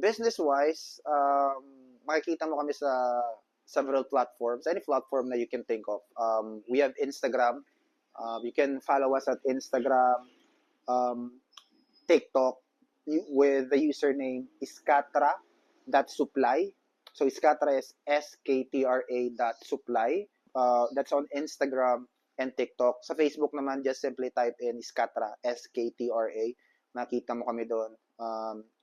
business-wise, makikita mo kami sa several platforms, any platform na you can think of. We have Instagram. You can follow us at Instagram, TikTok, with the username iskatra.supply. So iskatra is SKTRA.supply. That's on Instagram and TikTok. Sa Facebook naman, just simply type in iskatra, SKTRA. Makita mo kami doon.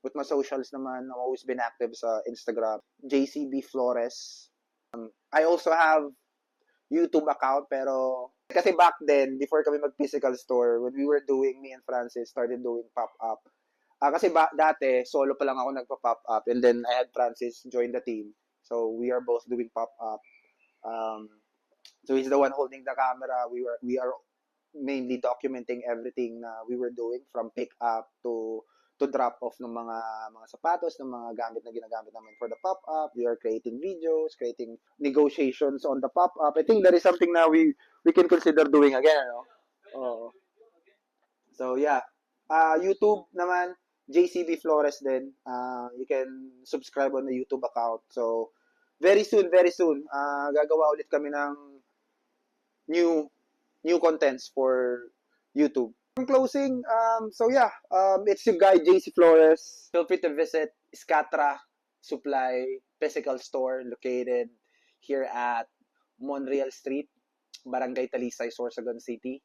With my socials naman, I've always been active sa Instagram, JCB Flores. I also have YouTube account, pero kasi back then, before kami mag-physical store, when we were doing, me and Francis started doing pop-up. Kasi dati, solo pa lang ako nagpa-pop up, and then I had Francis join the team. So we are both doing pop-up. So he's the one holding the camera. We are mainly documenting everything na we were doing, from pick up to drop off ng mga sapatos, ng mga gamit na ginagamit namin for the pop-up. We are creating videos, creating negotiations on the pop-up. I think that is something na we can consider doing again, no? Oh. So yeah, YouTube naman, JCB Flores din. You can subscribe on the YouTube account. So very soon, gagawa ulit kami ng new contents for YouTube. In closing, so yeah, it's your guy JC Flores. Feel free to visit Iskatra Supply physical store located here at Monreal Street, Barangay Talisay, Sorsogon City.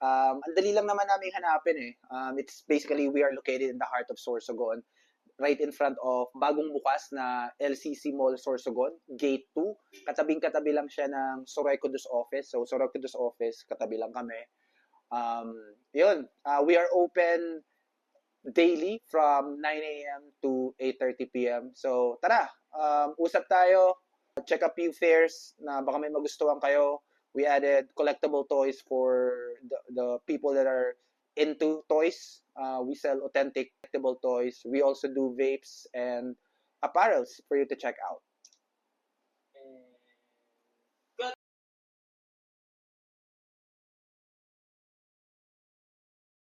Ang dali lang naman namin hanapin eh. It's basically, we are located in the heart of Sorsogon, right in front of bagong bukas na LCC Mall Sorsogon, Gate 2. Katabing-katabi lang siya ng Soroy-Codus office. So, Soroy-Codus office, katabi lang kami. We are open daily from 9 a.m. to 8:30 p.m. So, tara, usap tayo. Check a few fairs na baka may magustuhan kayo. We added collectible toys for the people that are into toys. We sell authentic collectible toys. We also do vapes and apparels for you to check out.